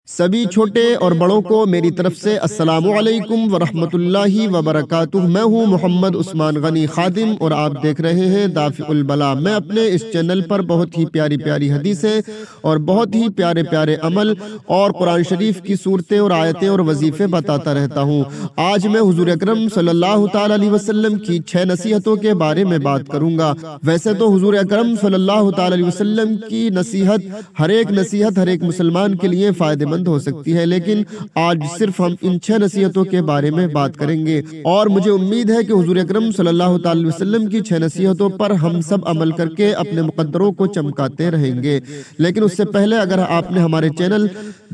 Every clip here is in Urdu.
سبھی چھوٹے اور بڑوں کو میری طرف سے السلام علیکم ورحمۃ اللہ وبرکاتہ۔ میں ہوں محمد عثمان غنی خادم اور آپ دیکھ رہے ہیں دافع البلا۔ میں اپنے اس چینل پر بہت ہی پیاری پیاری حدیثیں اور بہت ہی پیارے پیارے عمل اور قرآن شریف کی صورتیں اور آیتیں اور وظیفے بتاتا رہتا ہوں۔ آج میں حضور اکرم صلی اللہ تعالی علیہ وسلم کی 6 نصیحتوں کے بارے میں بات کروں گا۔ ویسے تو حضور اکرم صلی اللہ تعالی علیہ وسلم کی نصیحت ہر ایک مسلمان کے لیے فائدہ مند ہو سکتی ہے، لیکن آج صرف ہم ان 6 نصیحتوں کے بارے میں بات کریں گے، اور مجھے امید ہے کہ حضور اکرم صلی اللہ تعالی وسلم کی 6 نصیحتوں پر ہم سب عمل کر کے اپنے مقدروں کو چمکاتے رہیں گے۔ لیکن اس سے پہلے اگر آپ نے ہمارے چینل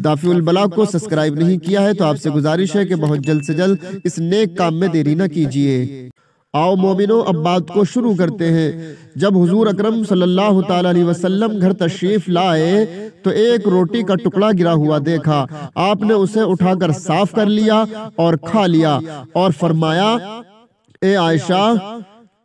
دافع البلا کو سبسکرائب نہیں کیا ہے تو آپ سے گزارش ہے کہ بہت جلد سے جلد اس نیک کام میں دیری نہ کیجیے۔ آؤ مومنو، اب بات کو شروع کرتے ہیں۔ جب حضور اکرم صلی اللہ تعالی علیہ وسلم گھر تشریف لائے تو ایک روٹی کا ٹکڑا گرا ہوا دیکھا۔ آپ نے اسے اٹھا کر صاف کر لیا اور کھا لیا اور فرمایا، اے عائشہ،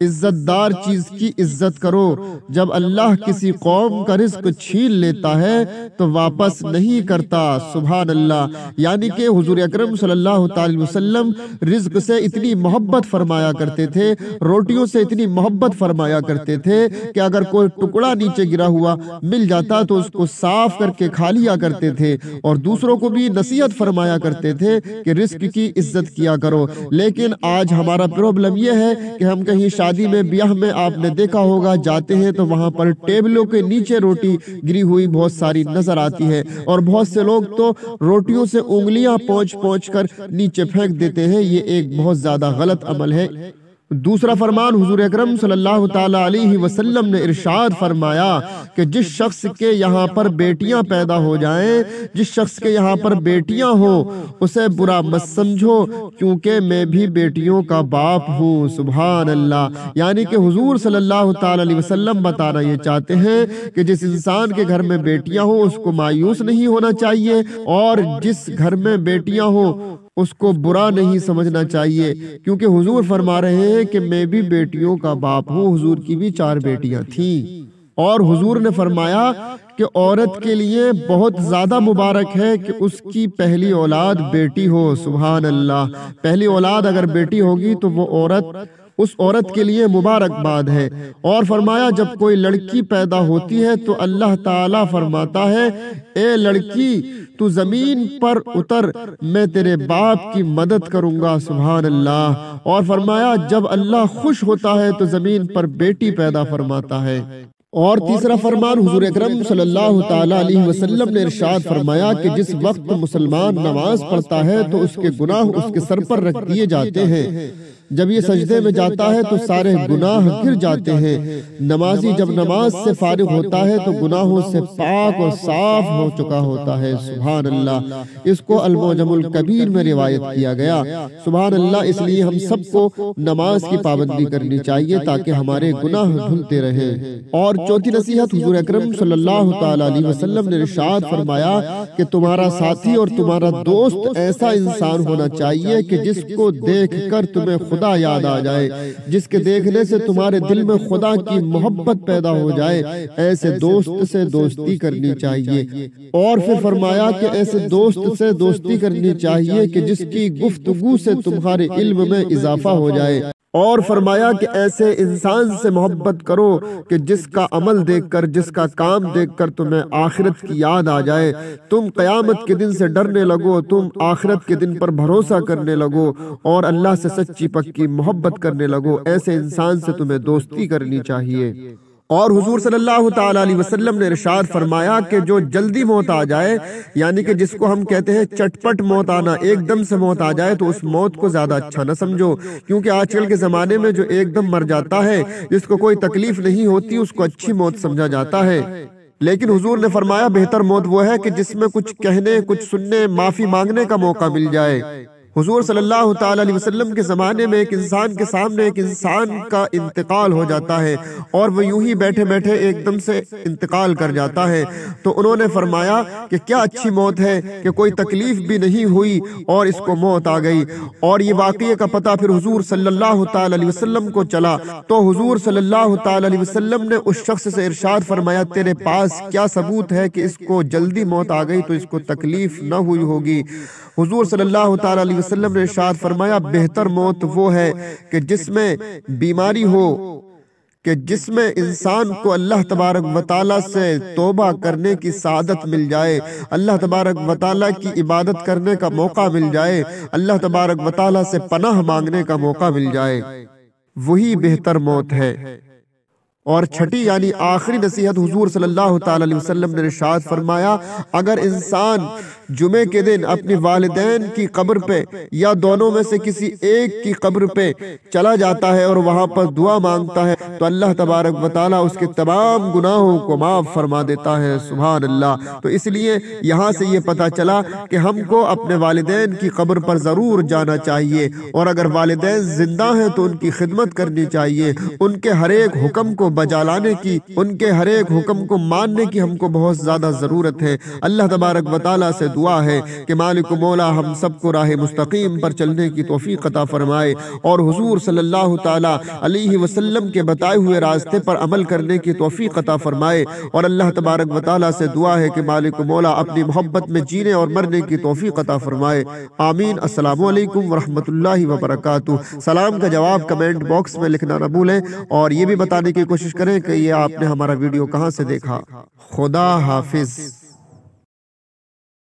عزت دار چیز کی عزت کرو۔ جب اللہ کسی قوم کا رزق چھین لیتا ہے تو واپس نہیں کرتا۔ سبحان اللہ۔ یعنی کہ حضور اکرم صلی اللہ تعالی وسلم رزق سے اتنی محبت فرمایا کرتے تھے، روٹیوں سے اتنی محبت فرمایا کرتے تھے کہ اگر کوئی ٹکڑا نیچے گرا ہوا مل جاتا تو اس کو صاف کر کے کھا لیا کرتے تھے، اور دوسروں کو بھی نصیحت فرمایا کرتے تھے کہ رزق کی عزت کیا کرو۔ لیکن آج ہمارا پرابلم یہ ہے کہ ہم کہیں شادی میں، بیاہ میں آپ نے دیکھا ہوگا، جاتے ہیں تو وہاں پر ٹیبلوں کے نیچے روٹی گری ہوئی بہت ساری نظر آتی ہے، اور بہت سے لوگ تو روٹیوں سے انگلیاں پونچھ کر نیچے پھینک دیتے ہیں۔ یہ ایک بہت زیادہ غلط عمل ہے۔ دوسرا فرمان حضور اکرم صلی اللہ تعالی علیہ وسلم نے ارشاد فرمایا کہ جس شخص کے یہاں پر بیٹیاں پیدا ہو جائیں، جس شخص کے یہاں پر بیٹیاں ہوں، اسے برا مت سمجھو، کیونکہ میں بھی بیٹیوں کا باپ ہوں۔ سبحان اللہ۔ یعنی کہ حضور صلی اللہ تعالی علیہ وسلم بتانا یہ چاہتے ہیں کہ جس انسان کے گھر میں بیٹیاں ہوں اس کو مایوس نہیں ہونا چاہیے، اور جس گھر میں بیٹیاں ہوں اس کو برا نہیں سمجھنا چاہیے، کیونکہ حضور فرما رہے ہیں کہ میں بھی بیٹیوں کا باپ ہوں۔ حضور کی بھی 4 بیٹیاں تھیں، اور حضور نے فرمایا کہ عورت کے لیے بہت زیادہ مبارک ہے کہ اس کی پہلی اولاد بیٹی ہو۔ سبحان اللہ۔ پہلی اولاد اگر بیٹی ہوگی تو وہ اس عورت کے لیے مبارکباد ہے۔ اور فرمایا جب کوئی لڑکی پیدا ہوتی ہے تو اللہ تعالیٰ فرماتا ہے، اے لڑکی تو زمین پر اتر، میں تیرے باپ کی مدد کروں گا۔ سبحان اللہ۔ اور فرمایا جب اللہ خوش ہوتا ہے تو زمین پر بیٹی پیدا فرماتا ہے۔ اور تیسرا فرمان حضور اکرم صلی اللہ تعالی علیہ وسلم نے ارشاد فرمایا کہ جس وقت مسلمان نماز پڑھتا ہے تو اس کے گناہ اس کے سر پر رکھ دیے جاتے ہیں۔ جب یہ سجدے میں جاتا ہے تو سارے گناہ گر جاتے ہیں۔ نمازی جب نماز سے فارغ ہوتا ہے تو گناہوں سے پاک اور صاف ہو چکا ہوتا ہے۔ سبحان اللہ۔ اس کو المعجم الکبیر میں روایت کیا گیا۔ سبحان اللہ۔ اس لیے ہم سب کو نماز کی پابندی کرنی چاہیے تاکہ ہمارے گناہ دھلتے رہیں۔ اور چوتھی نصیحت حضور اکرم صلی اللہ تعالی علیہ وسلم نے ارشاد فرمایا کہ تمہارا ساتھی اور تمہارا دوست ایسا انسان ہونا چاہیے کہ جس کو دیکھ کر تمہیں خدا یاد آ جائے، جس کے دیکھنے سے تمہارے دل میں خدا کی محبت پیدا ہو جائے۔ ایسے دوست سے دوستی کرنی چاہیے۔ اور پھر فرمایا کہ ایسے دوست سے دوستی کرنی چاہیے کہ جس کی گفتگو سے تمہارے علم میں اضافہ ہو جائے۔ اور فرمایا کہ ایسے انسان سے محبت کرو کہ جس کا عمل دیکھ کر، جس کا کام دیکھ کر تمہیں آخرت کی یاد آ جائے، تم قیامت کے دن سے ڈرنے لگو، تم آخرت کے دن پر بھروسہ کرنے لگو اور اللہ سے سچی پکی محبت کرنے لگو۔ ایسے انسان سے تمہیں دوستی کرنی چاہیے۔ اور حضور صلی اللہ تعالی علیہ وسلم نے ارشاد فرمایا کہ جو جلدی موت آ جائے، یعنی کہ جس کو ہم کہتے ہیں چٹپٹ موت آنا، ایک دم سے موت آ جائے، تو اس موت کو زیادہ اچھا نہ سمجھو، کیونکہ آج کل کے زمانے میں جو ایک دم مر جاتا ہے، جس کو کوئی تکلیف نہیں ہوتی، اس کو اچھی موت سمجھا جاتا ہے۔ لیکن حضور نے فرمایا بہتر موت وہ ہے کہ جس میں کچھ کہنے، کچھ سننے، معافی مانگنے کا موقع مل جائے۔ حضور صلی اللہ تعالی علیہ وسلم کے زمانے میں ایک انسان کے سامنے ایک انسان کا انتقال ہو جاتا ہے اور وہ یوں ہی بیٹھے بیٹھے ایک دم سے انتقال کر جاتا ہے، تو انہوں نے فرمایا کہ کیا اچھی موت ہے کہ کوئی تکلیف بھی نہیں ہوئی اور اس کو موت آ گئی۔ اور یہ واقعے کا پتہ پھر حضور صلی اللہ تعالی علیہ وسلم کو چلا، تو حضور صلی اللہ تعالی علیہ وسلم نے اس شخص سے ارشاد فرمایا تیرے پاس کیا ثبوت ہے کہ اس کو جلدی موت آ گئی تو اس کو تکلیف نہ ہوئی ہوگی؟ حضور صلی اللہ تعالی علیہ وسلم نے ارشاد فرمایا بہتر موت وہ ہے کہ جس میں بیماری ہو، کہ جس میں انسان کو اللہ تبارک و تعالیٰ سے توبہ کرنے کی سعادت مل جائے، اللہ تبارک و تعالیٰ کی عبادت کرنے کا موقع مل جائے، اللہ تبارک و تعالیٰ سے پناہ مانگنے کا موقع مل جائے، وہی بہتر موت ہے۔ اور چھٹی یعنی آخری نصیحت حضور صلی اللہ تعالی علیہ وسلم نے ارشاد فرمایا اگر انسان جمعے کے دن اپنی والدین کی قبر پہ یا دونوں میں سے کسی ایک کی قبر پہ چلا جاتا ہے اور وہاں پر دعا مانگتا ہے تو اللہ تبارک و تعالیٰ اس کے تمام گناہوں کو معاف فرما دیتا ہے۔ سبحان اللہ۔ تو اس لیے یہاں سے یہ پتہ چلا کہ ہم کو اپنے والدین کی قبر پر ضرور جانا چاہیے، اور اگر والدین زندہ ہیں تو ان کی خدمت کرنی چاہیے، ان کے ہر ایک حکم کو بجا لانے کی، ان کے ہر ایک حکم کو ماننے کی ہم کو بہت زیادہ ضرورت ہے۔ اللہ تبارک و تعالیٰ سے دعا ہے کہ مالک و مولا ہم سب کو راہ مستقیم پر چلنے کی توفیق عطا فرمائے، اور حضور صلی اللہ تعالیٰ علیہ وسلم کے بتائے ہوئے راستے پر عمل کرنے کی توفیق عطا فرمائے، اور اللہ تبارک و تعالیٰ سے دعا ہے کہ مالک و مولا اپنی محبت میں جینے اور مرنے کی توفیق عطا فرمائے۔ آمین۔ السلام علیکم ورحمۃ اللہ وبرکاتہ۔ سلام کا جواب کمنٹ باکس میں لکھنا نہ بھولیں، اور یہ بھی بتانے کی کوشش کریں کہ یہ آپ نے ہمارا ویڈیو کہاں سے دیکھا۔ خدا حافظ۔